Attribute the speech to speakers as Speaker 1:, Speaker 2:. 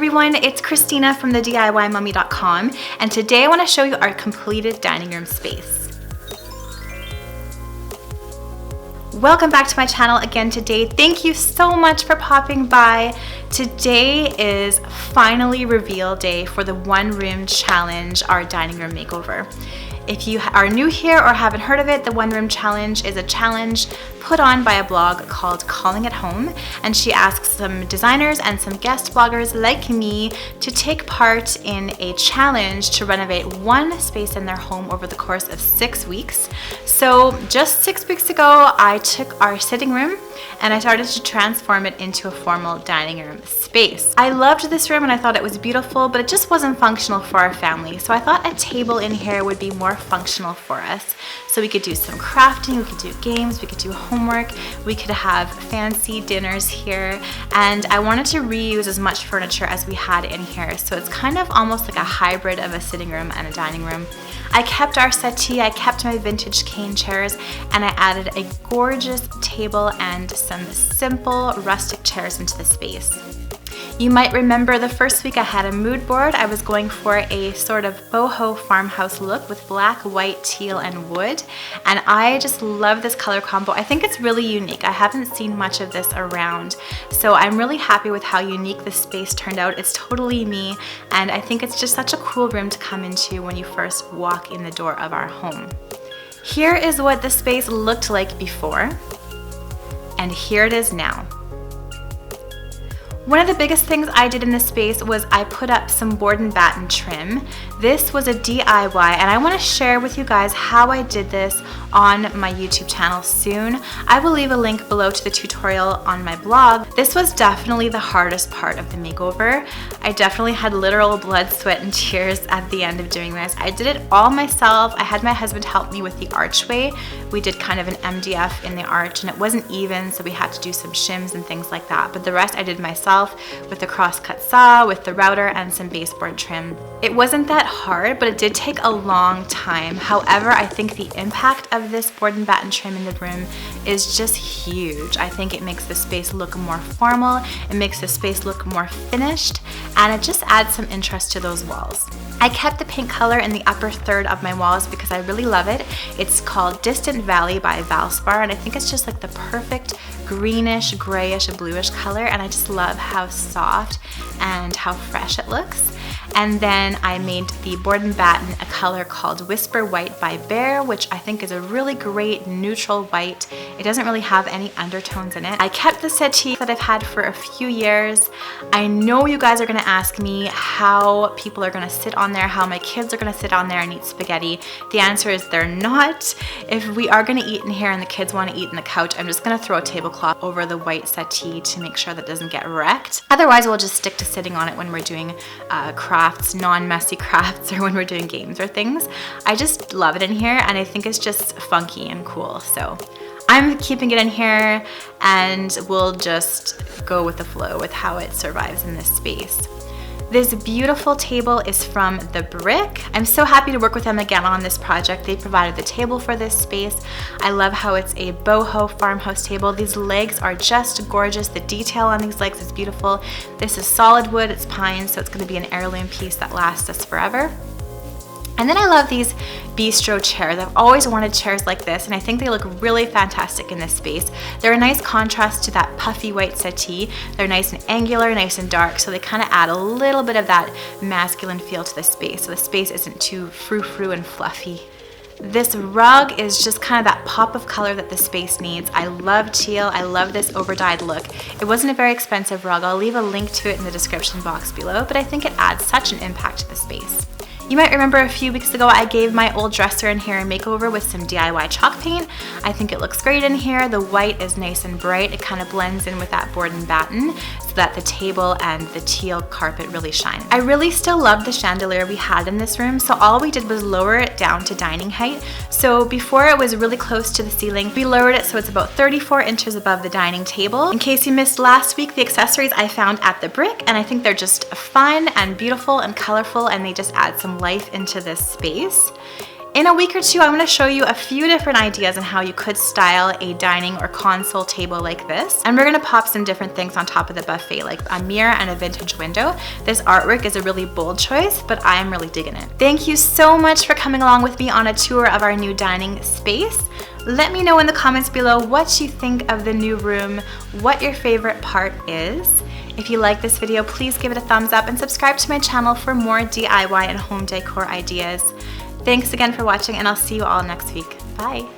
Speaker 1: everyone, it's Christina from the DIYmummy.com, and today I want to show you our completed dining room space. Welcome back to my channel again today. Thank you so much for popping by. Today is finally reveal day for the one room challenge, our dining room makeover. If you are new here or haven't heard of it, the One Room Challenge is a challenge put on by a blog called Calling It Home, and she asks some designers and some guest bloggers like me to take part in a challenge to renovate one space in their home over the course of 6 weeks. So just 6 weeks ago, I took our sitting room and I started to transform it into a formal dining room space. I loved this room and I thought it was beautiful, but it just wasn't functional for our family. So I thought a table in here would be more functional for us. So we could do some crafting, we could do games, we could do homework, we could have fancy dinners here. And I wanted to reuse as much furniture as we had in here. So it's kind of almost like a hybrid of a sitting room and a dining room. I kept our settee, I kept my vintage cane chairs, and I added a gorgeous table and some simple rustic chairs into the space. You might remember the first week I had a mood board. I was going for a sort of Boho Farmhouse look with black, white, teal, and wood. And I just love this color combo. I think it's really unique. I haven't seen much of this around. So I'm really happy with how unique this space turned out. It's totally me. And I think it's just such a cool room to come into when you first walk in the door of our home. Here is what the space looked like before. And here it is now. One of the biggest things I did in this space was I put up some board and batten trim. This was a DIY, and I want to share with you guys how I did this on my YouTube channel soon. I will leave a link below to the tutorial on my blog. This was definitely the hardest part of the makeover. I definitely had literal blood, sweat, and tears at the end of doing this. I did it all myself. I had my husband help me with the archway. We did kind of an MDF in the arch, and it wasn't even, so we had to do some shims and things like that. But the rest I did myself with the crosscut saw, with the router, and some baseboard trim. It wasn't that hard, but it did take a long time. However, I think the impact of this board and batten trim in the room is just huge. I think it makes the space look more formal, it makes the space look more finished, and it just adds some interest to those walls. I kept the pink color in the upper third of my walls because I really love it. It's called Distant Valley by Valspar, and I think it's just like the perfect greenish, grayish, bluish color, and I just love how soft and how fresh it looks. And then I made the board and batten a color called Whisper White by Bear, which I think is a really great neutral white. It doesn't really have any undertones in it. I kept the settee that I've had for a few years. I know you guys are gonna ask me how people are gonna sit on there, how my kids are gonna sit on there and eat spaghetti. The answer is they're not. If we are gonna eat in here and the kids wanna eat on the couch, I'm just gonna throw a tablecloth over the white settee to make sure that it doesn't get wrecked. Otherwise, we'll just stick to sitting on it when we're doing crafts, non-messy crafts, or when we're doing games or things. I just love it in here, and I think it's just funky and cool. So I'm keeping it in here, and we'll just go with the flow with how it survives in this space. This beautiful table is from The Brick. I'm so happy to work with them again on this project. They provided the table for this space. I love how it's a boho farmhouse table. These legs are just gorgeous. The detail on these legs is beautiful. This is solid wood, it's pine, so it's gonna be an heirloom piece that lasts us forever. And then I love these bistro chairs. I've always wanted chairs like this, and I think they look really fantastic in this space. They're a nice contrast to that puffy white settee. They're nice and angular, nice and dark, so they kind of add a little bit of that masculine feel to the space, so the space isn't too frou-frou and fluffy. This rug is just kind of that pop of color that the space needs. I love teal. I love this over-dyed look. It wasn't a very expensive rug. I'll leave a link to it in the description box below, but I think it adds such an impact to the space. You might remember a few weeks ago I gave my old dresser in here a makeover with some DIY chalk paint. I think it looks great in here. The white is nice and bright. It kind of blends in with that board and batten so that the table and the teal carpet really shine. I really still love the chandelier we had in this room, so all we did was lower it down to dining height. So before it was really close to the ceiling, we lowered it so it's about 34 inches above the dining table. In case you missed last week, the accessories I found at The Brick, and I think they're just fun and beautiful and colorful, and they just add some life into this space. In a week or two, I'm going to show you a few different ideas on how you could style a dining or console table like this. And we're going to pop some different things on top of the buffet, like a mirror and a vintage window. This artwork is a really bold choice, but I am really digging it. Thank you so much for coming along with me on a tour of our new dining space. Let me know in the comments below what you think of the new room, what your favorite part is. If you like this video, please give it a thumbs up and subscribe to my channel for more DIY and home decor ideas. Thanks again for watching, and I'll see you all next week. Bye.